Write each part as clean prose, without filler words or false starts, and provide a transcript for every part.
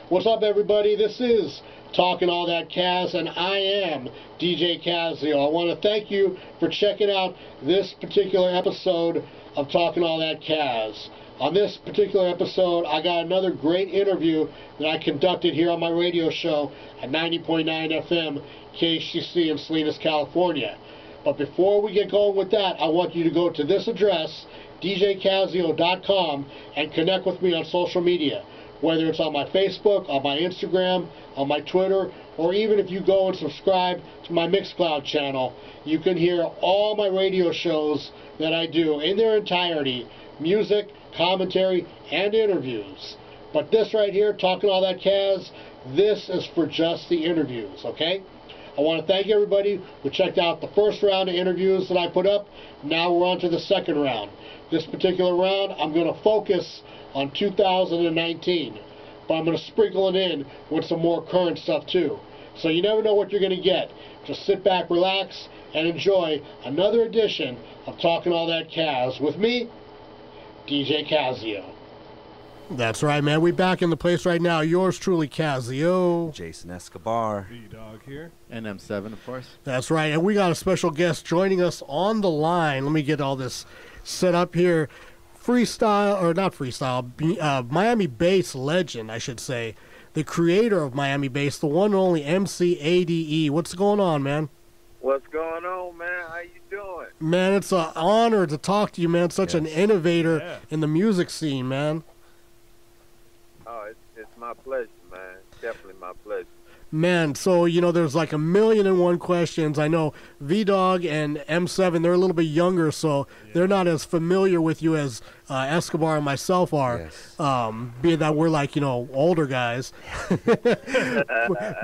What's up, everybody? This is Talkin All That Kazz, and I am DJ Kazzeo. I want to thank you for checking out this particular episode of Talkin All That Kazz. On this particular episode, I got another great interview that I conducted here on my radio show at 90.9 FM KHCC in Salinas, California. But before we get going with that, I want you to go to this address, djkazzeo.com, and connect with me on social media, whether it's on my Facebook, on my Instagram, on my Twitter, or even if you go and subscribe to my Mixcloud channel, you can hear all my radio shows that I do in their entirety, music, commentary, and interviews. But this right here, Talkin All That Kazz, this is for just the interviews, okay? I want to thank everybody who checked out the first round of interviews that I put up. Now we're on to the second round. This particular round, I'm going to focus on 2019, but I'm going to sprinkle it in with some more current stuff too. So you never know what you're going to get. Just sit back, relax, and enjoy another edition of Talkin All That Kazz with me, DJ Kazzeo. That's right, man. We back in the place right now. Yours truly, Kazzeo. Jason Escobar. V-Dog here. And M7, of course. That's right. And we got a special guest joining us on the line. Let me get all this set up here. Freestyle, or not freestyle, Miami bass legend, I should say. The creator of Miami bass, the one and only MC A.D.E. What's going on, man? What's going on, man? How you doing? Man, it's an honor to talk to you, man. Such an innovator in the music scene, man. Oh, it's my pleasure, man. Definitely my pleasure. Man, so, you know, there's like 1,000,001 questions. I know V-Dog and M7, they're a little bit younger, so they're not as familiar with you as Escobar and myself are, being that we're like, you know, older guys.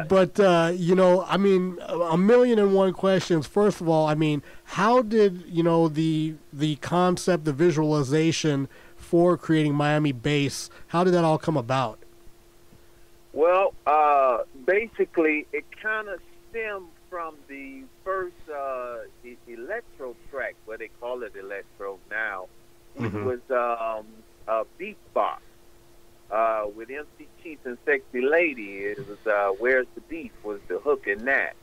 But, you know, I mean, 1,000,001 questions. First of all, I mean, how did, you know, the concept, the visualization for creating Miami bass, how did that all come about? Well, basically, it kind of stemmed from the first electro track, what they call it electro now. It was a beatbox with MC Cheats and Sexy Lady. It was Where's the Beef was the hook in that.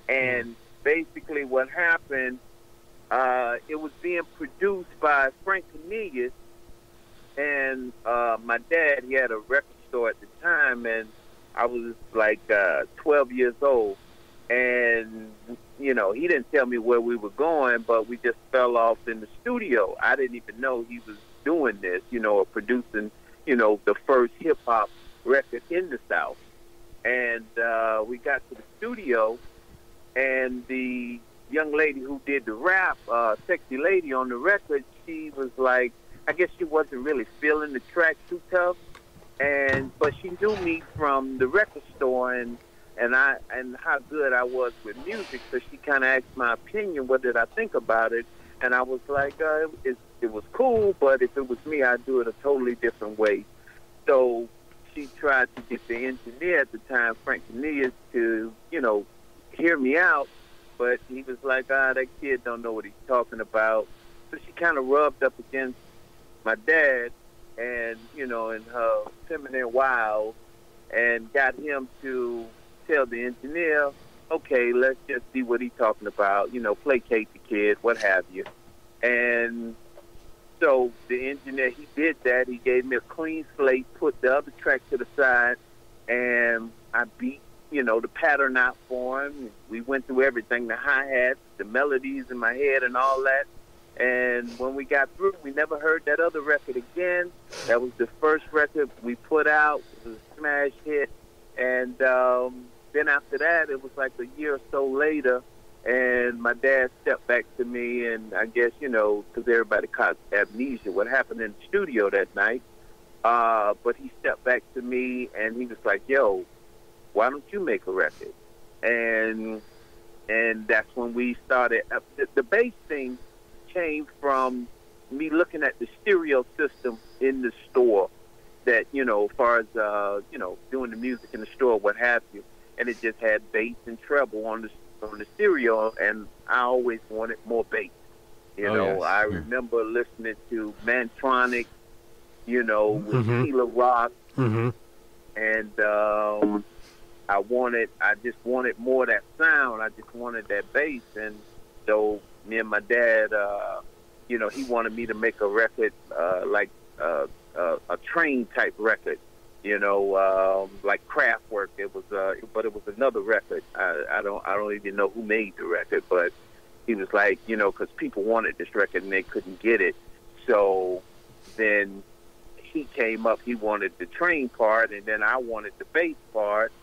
And basically what happened, it was being produced by Frank Cornelius, and my dad, he had a record store at the time, and I was like 12 years old, and you know, he didn't tell me where we were going, but we just fell off in the studio. I didn't even know he was doing this, you know, or producing, you know, the first hip-hop record in the South. And we got to the studio, and the young lady who did the rap, Sexy Lady on the record, she was like, I guess she wasn't really feeling the track too tough, but she knew me from the record store and how good I was with music, so she kind of asked my opinion, what did I think about it, and I was like, it was cool, but if it was me, I'd do it a totally different way. So she tried to get the engineer at the time, Frank Cornelius, to, you know, hear me out, but he was like, that kid don't know what he's talking about. So she kind of rubbed up against my dad, and, you know, in her feminine wiles, and got him to tell the engineer, okay, let's just see what he's talking about, you know, placate the kid, what have you. And so the engineer, he did that. He gave me a clean slate, put the other track to the side, and I beat, you know, the pattern out for him. We went through everything, the hi-hats, the melodies in my head and all that. And when we got through, we never heard that other record again. That was the first record we put out. It was a smash hit. And then after that, it was like a year or so later, and my dad stepped back to me, and I guess, you know, because everybody caught amnesia, what happened in the studio that night. But he stepped back to me, and he was like, yo, why don't you make a record? And that's when we started. The bass thing came from me looking at the stereo system in the store, that, you know, as far as, you know, doing the music in the store, what have you, and it just had bass and treble on the stereo, and I always wanted more bass. You know, yes. I remember listening to Mantronic, you know, with Tila Rock, and I just wanted more of that sound. I just wanted that bass, and so me and my dad, you know, he wanted me to make a record like a train type record, you know, like Kraftwerk. It was, but it was another record. I don't even know who made the record, but he was like, you know, because people wanted this record and they couldn't get it. So then he came up. He wanted the train part, and then I wanted the bass part,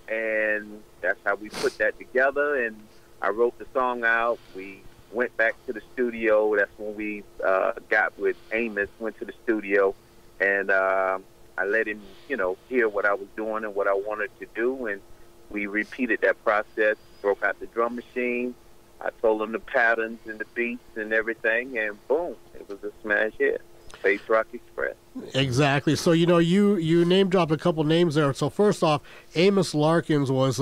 and that's how we put that together. And I wrote the song out. We went back to the studio. That's when we got with Amos, went to the studio, and I let him, you know, hear what I was doing and what I wanted to do, and we repeated that process, broke out the drum machine. I told him the patterns and the beats and everything, and boom, it was a smash hit. Bass Rock Express. Exactly. So, you know, you name dropped a couple names there. So first off, Amos Larkins was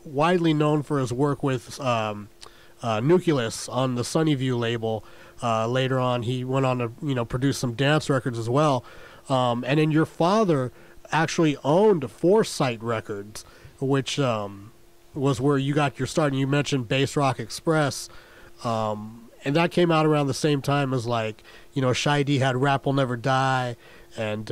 widely known for his work with Nucleus on the Sunnyview label. Later on, he went on to, you know, produce some dance records as well. And then your father actually owned Foresight Records, which was where you got your start. And you mentioned Bass Rock Express, and that came out around the same time as, like, you know, Shy-D had Rap Will Never Die, and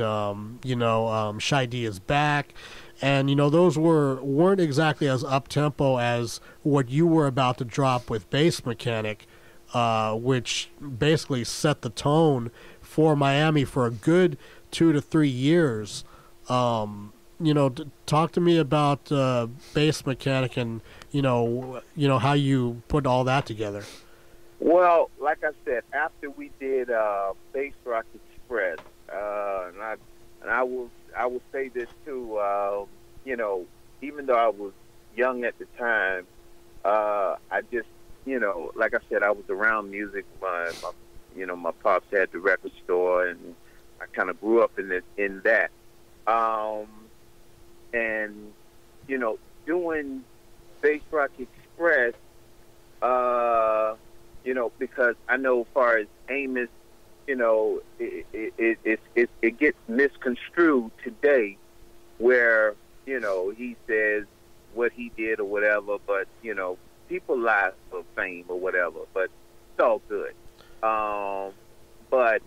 you know, Shy-D Is Back, and you know, those weren't exactly as up tempo as what you were about to drop with Bass Mechanic, which basically set the tone for Miami for a good 2 to 3 years. You know, talk to me about Bass Mechanic and you know how you put all that together. Well, like I said, after we did Bass Rock Express, and I will say this too, you know, even though I was young at the time, I just, you know, like I said, I was around music. You know, my pops had the record store, and I kind of grew up in that. And you know, doing Bass Rock Express, you know, because I know as far as Amos, you know, it gets misconstrued today, where, you know, he says what he did or whatever, but, you know, people lie for fame or whatever, but it's all good. But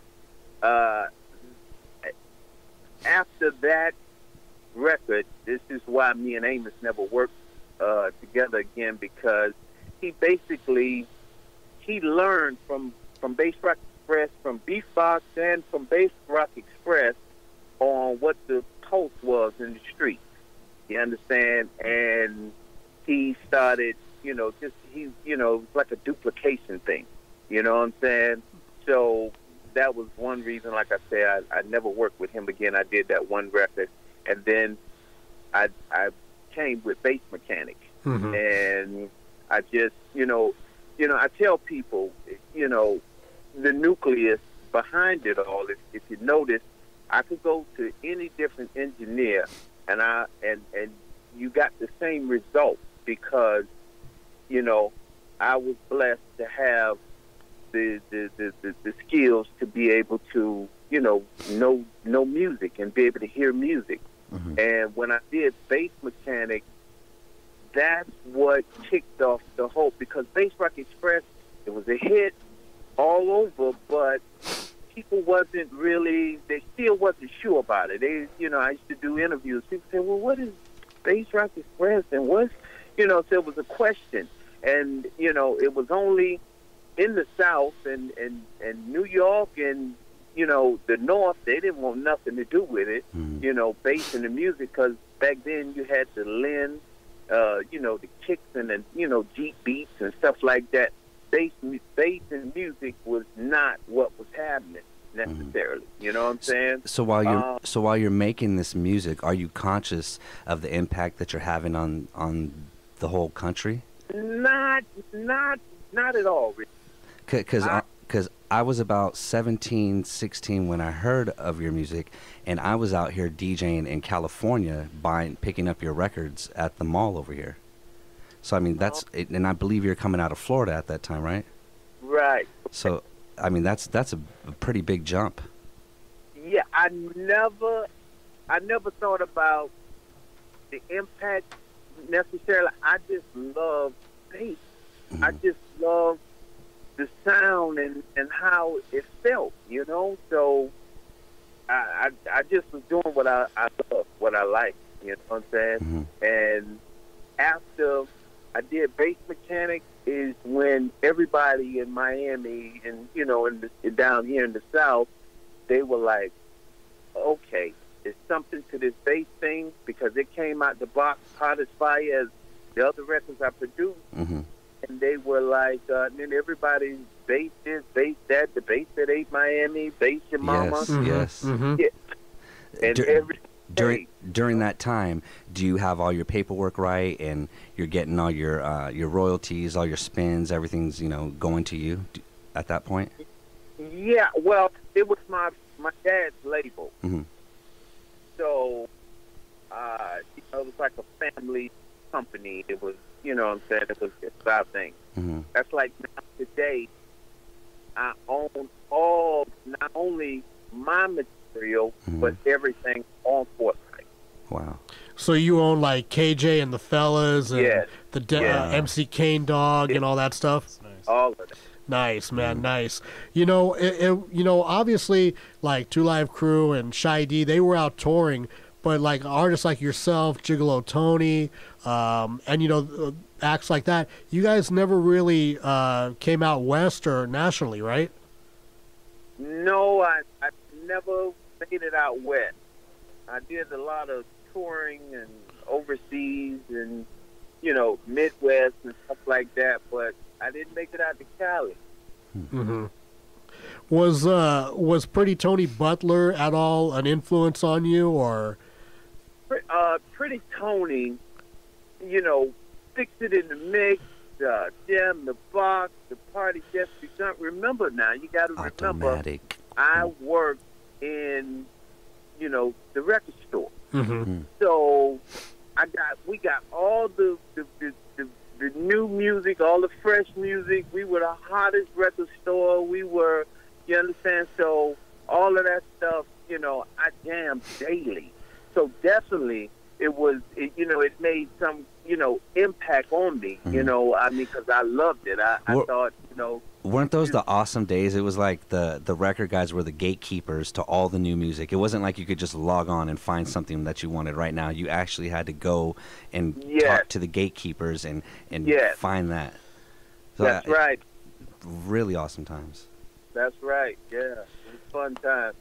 after that record, this is why me and Amos never worked together again, because he basically, he learned from Bass Rock Express, from Beatbox, and from Bass Rock Express on what the pulse was in the streets. You understand? And he started, you know, just, he, you know, it was like a duplication thing. You know what I'm saying? So that was one reason, like I said, I never worked with him again. I did that one record, and then I came with Bass Mechanic. Mm-hmm. And I just, you know, I tell people, you know, the nucleus behind it all, if you notice, I could go to any different engineer and you got the same result, because, you know, I was blessed to have the skills to be able to, you know music and be able to hear music. Mm-hmm. And when I did Bass Mechanic, that's what kicked off the whole, because Bass Rock Express, it was a hit all over, but people wasn't really, they still wasn't sure about it. They, you know, I used to do interviews. People say, well, what is Bass Rock Express? And what's, you know, so it was a question. And, you know, it was only in the South and New York and, you know, the North, they didn't want nothing to do with it, you know, bass in the music, because back then you had the lend, you know, the kicks and the, you know, Jeep beats and stuff like that. Bass in music was not what was happening necessarily. You know what I'm saying? So while you're making this music, are you conscious of the impact that you're having on the whole country? Not at all. Because I was about 17, 16 when I heard of your music, and I was out here DJing in California, picking up your records at the mall over here. So I mean, that's it, and I believe you're coming out of Florida at that time, right? Right. So I mean, that's a pretty big jump. Yeah, I never thought about the impact necessarily. I just love bass. I just love the sound and how it felt, you know. So I just was doing what I love, what I like, you know what I'm saying? And after I did bass mechanics is when everybody in Miami and, you know, down here in the South, they were like, okay, there's something to this bass thing, because it came out the box hot as fire as the other records I produced. And they were like, then everybody, bass this, bass that, the bass that ate Miami, bass your mama. Yes. Yeah. And during that time, do you have all your paperwork right, and you're getting all your royalties, all your spins, everything's, you know, going to you at that point? Yeah, well, it was my dad's label. So, you know, it was like a family company. It was, you know what I'm saying, it was our thing. That's like now today, I own all, not only my material, but everything on Foresight. Wow. So you own like KJ and the Fellas and the MC Kane Dog and all that stuff? Nice. All of it. Nice, man, nice. You know, you know, obviously, like Two Live Crew and Shy D, they were out touring, but like artists like yourself, Gigolo Tony, and you know, acts like that, you guys never really came out west or nationally, right? No, I never made it out west. I did a lot of touring and overseas and, you know, Midwest and stuff like that, but I didn't make it out to Cali. Was Pretty Tony Butler at all an influence on you, or? Pretty Tony, you know, Fix It in the Mix, Jam the Box, The Party Just Begun. Remember now, you got to remember, Automatic. I worked in, you know, the record store. So we got all the new music, all the fresh music. We were the hottest record store. We were, you understand? So all of that stuff, you know, I jammed daily. So definitely you know, it made some, you know, impact on me, you know, I mean, because I loved it. I thought, you know. Weren't those the awesome days? It was like the record guys were the gatekeepers to all the new music. It wasn't like you could just log on and find something that you wanted right now. You actually had to go and talk to the gatekeepers and find that. So that's right. Really awesome times. That's right, yeah. It was fun time.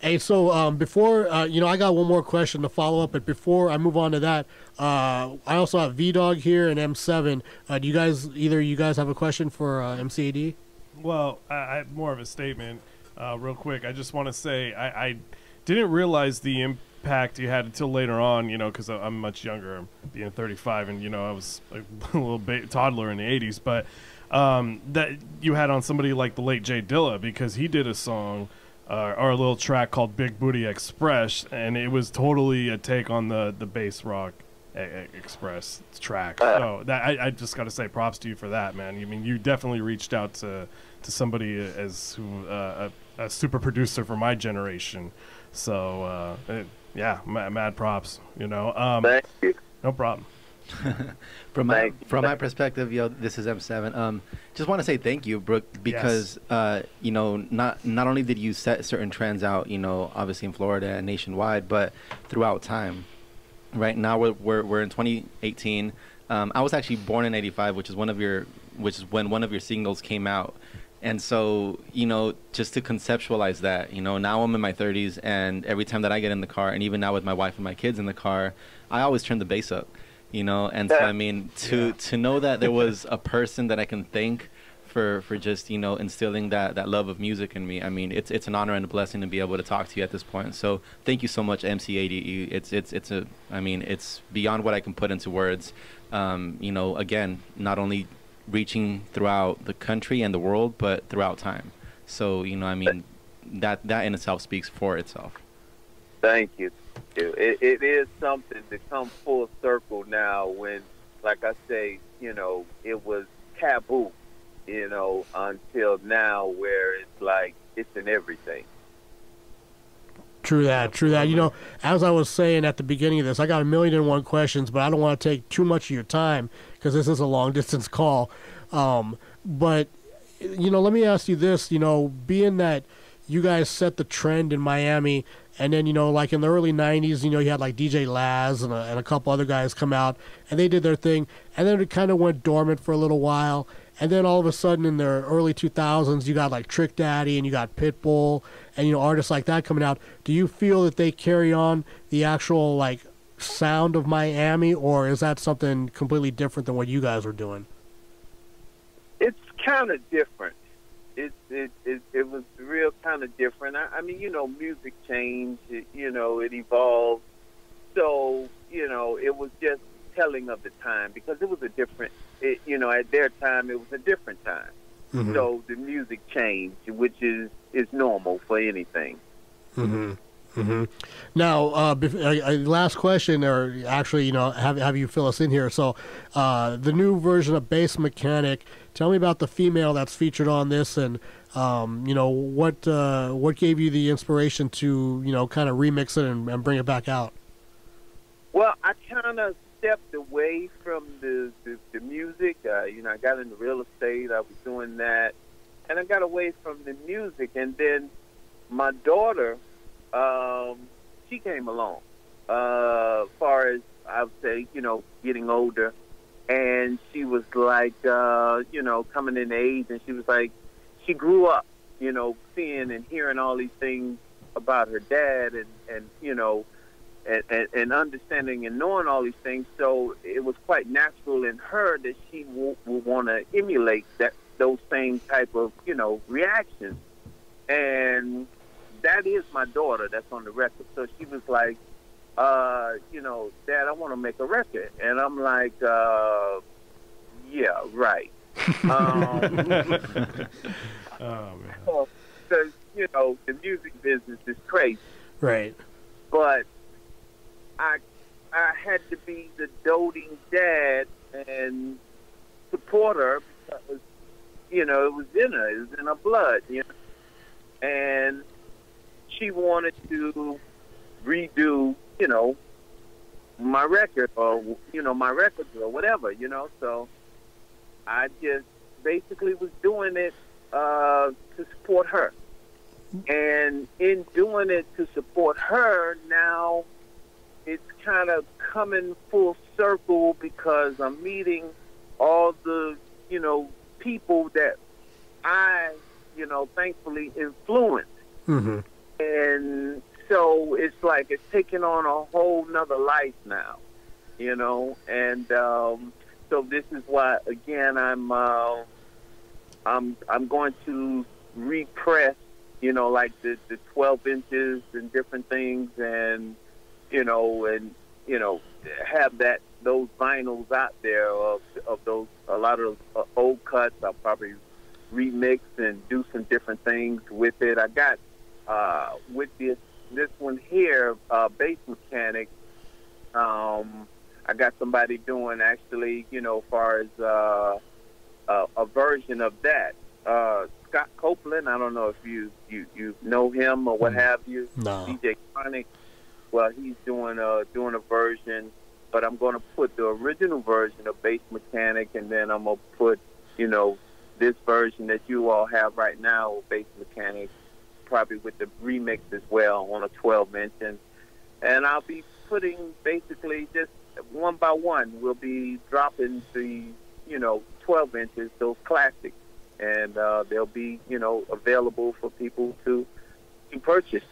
Hey, so before, you know, I got one more question to follow up, but before I move on to that, I also have V-Dog here and M7. Do either you guys have a question for MC A.D.E? Well, I have more of a statement, real quick. I just want to say I didn't realize the impact you had until later on, you know, because I'm much younger, being 35, and, you know, I was a little toddler in the 80s, but that you had on somebody like the late J Dilla, because he did a song, or a little track called Big Booty Express, and it was totally a take on the bass rock Express track. So that I just got to say props to you for that, man. I mean, you definitely reached out to somebody a super producer for my generation. So yeah, mad props, you know. Thank you. No problem. From my perspective, yo, this is M7. Just want to say thank you, Brooke, because you know, not only did you set certain trends out, you know, obviously in Florida and nationwide, but throughout time. Right now we're in 2018. I was actually born in '85, which is when one of your singles came out. And so, you know, just to conceptualize that, you know, now I'm in my 30s, and every time that I get in the car, and even now with my wife and my kids in the car, I always turn the bass up. You know, and so I mean, to know that there was a person that I can thank for just, you know, instilling that love of music in me. I mean, it's an honor and a blessing to be able to talk to you at this point. So thank you so much, MC A.D.E. I mean, it's beyond what I can put into words. You know, again, not only reaching throughout the country and the world, but throughout time. So, you know, I mean, that in itself speaks for itself. Thank you. It is something to come full circle now when, like I say, you know, it was taboo, you know, until now where it's like it's in everything. True that, true that. You know, as I was saying at the beginning of this, I got 1,000,001 questions, but I don't want to take too much of your time because this is a long-distance call. But, you know, let me ask you this, you know, being that you guys set the trend in Miami, and then, you know, like in the early 90s, you know, you had like DJ Laz and a couple other guys come out, and they did their thing, and then it kind of went dormant for a little while. And then all of a sudden in the early 2000s, you got like Trick Daddy and you got Pitbull and, you know, artists like that coming out. Do you feel that they carry on the actual like sound of Miami, or is that something completely different than what you guys were doing? It's kind of different. It was real kind of different. I mean, you know, music changed. You know, it evolved. So, you know, it was just telling of the time because it was a different. You know, at their time, it was a different time. Mm-hmm. So the music changed, which is normal for anything. Mm-hmm. Mm-hmm. Now, last question, or actually, you know, have you fill us in here. So, the new version of Bass Mechanic. Tell me about the female that's featured on this, and you know, what gave you the inspiration to, you know, kind of remix it and bring it back out. Well, I kind of stepped away from the music. You know, I got into real estate. I was doing that, and I got away from the music. And then my daughter, she came along. Far as I would say, you know, getting older, and she was like, you know, coming in age, and she was like, she grew up, you know, seeing and hearing all these things about her dad, and you know. And understanding and knowing all these things, so it was quite natural in her that she would want to emulate those same type of, you know, reactions. And that is my daughter that's on the record. So she was like, you know, Dad, I want to make a record. And I'm like, yeah, right. Oh, man. Because, you know, the music business is crazy. Right. But I had to be the doting dad and support her because, you know, it was in her. It was in her blood, you know. And she wanted to redo, you know, my record or, you know, my records or whatever, you know. So I just basically was doing it to support her. And in doing it to support her, now it's kind of coming full circle because I'm meeting all the, you know, people that I, you know, thankfully influenced. Mm-hmm. And so it's like it's taking on a whole nother life now, you know. And so this is why, again, I'm going to repress, you know, like the 12 inches and different things, and you know, have those vinyls out there of those, a lot of old cuts. I'll probably remix and do some different things with it. I got with this one here, Bass Mechanic. I got somebody doing actually, you know, as far as a version of that. Scott Copeland. I don't know if you know him or what have you. No. DJ Chronic. Well, he's doing a version, but I'm going to put the original version of Bass Mechanic, and then I'm going to put, you know, this version that you all have right now of Bass Mechanic, probably with the remix as well on a 12-inch. And I'll be putting basically just one by one, we'll be dropping the, you know, 12 inches, those classics, and they'll be, you know, available for people to purchase,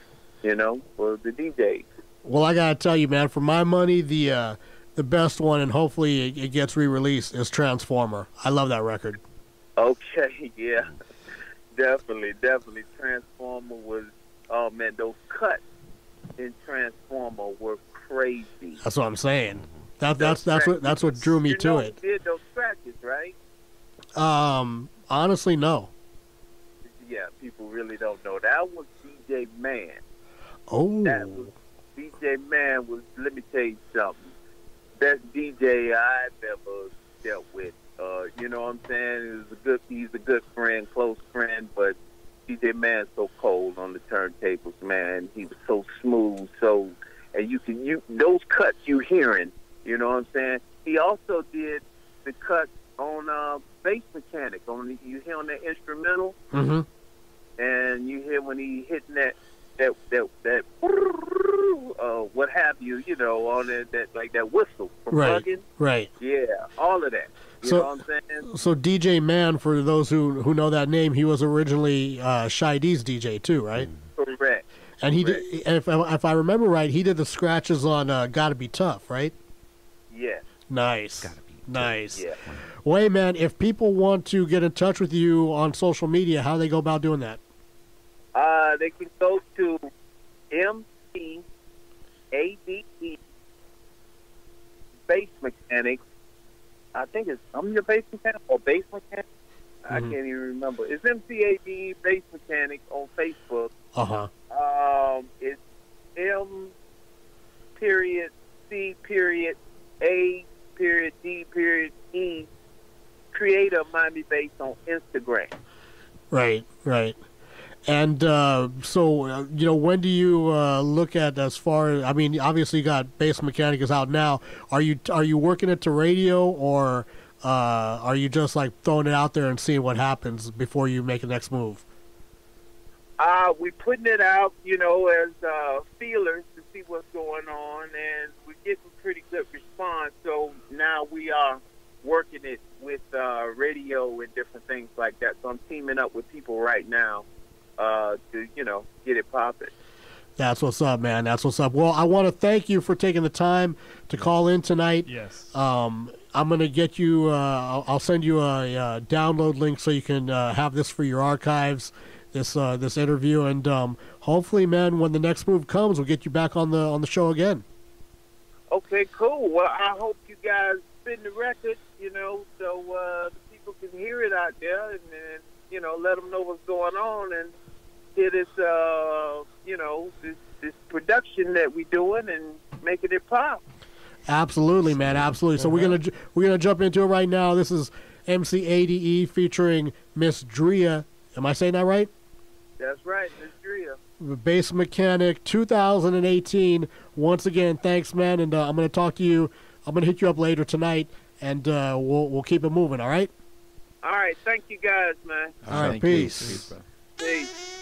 you know, for the DJs. Well, I gotta tell you, man, for my money, the best one, and hopefully it gets re-released, is Transformer. I love that record. Okay, yeah, definitely. Transformer was, oh man, those cuts in Transformer were crazy. That's what I'm saying. That's what drew me to it. You did those scratches, right? Honestly, no. Yeah, people really don't know. That was DJ Man. Oh. That was DJ Man was, let me tell you something, best DJ I've ever dealt with. You know what I'm saying? He's a good friend, close friend, but DJ Man so cold on the turntables, man. He was so smooth, and you those cuts you hearing, you know what I'm saying? He also did the cuts on Bass Mechanic. You hear on that instrumental, and you hear when he hitting that what have you, on that like that whistle from plugin. Right. Yeah, all of that. You know what I'm saying? So DJ Man, for those who know that name, he was originally Shy-D's DJ too, right? Correct. And he did, if I remember right, he did the scratches on "Gotta Be Tough," right? Yeah. Nice. Gotta be nice. Yeah. Well, hey, man, if people want to get in touch with you on social media, how do they go about doing that? They can go to MC A.D.E. Bass Mechanic. I think I'm your bass mechanic or bass mechanic. I can't even remember. It's MC A.D.E. Bass Mechanic on Facebook. It's M.C.A.D.E. Creator of Miami Bass on Instagram. Right. And so, when do you look at, as far as, I mean, obviously you got Bass Mechanic is out now. Are you working it to radio, or are you just like throwing it out there and seeing what happens before you make the next move? We're putting it out, as feelers to see what's going on, and we're getting pretty good response. So now we are working it with radio and different things like that. So I'm teaming up with people right now to get it popping. That's what's up, man. That's what's up. Well, I want to thank you for taking the time to call in tonight. Yes. I'm gonna get you. I'll send you a download link so you can have this for your archives. This interview, and hopefully, man, when the next move comes, we'll get you back on the show again. Okay, cool. Well, I hope you guys spin the record, so the people can hear it out there, and let them know what's going on, and hear this, this production that we're doing and making it pop. Absolutely, man. Absolutely. So we're gonna jump into it right now. This is MC A.D.E. featuring Miss Drea. Am I saying that right? That's right, Miss Drea. Bass Mechanic 2018. Once again, thanks, man. And I'm gonna talk to you. I'm gonna hit you up later tonight, and we'll keep it moving. All right. All right. Thank you, guys, man. All right. Peace. Peace.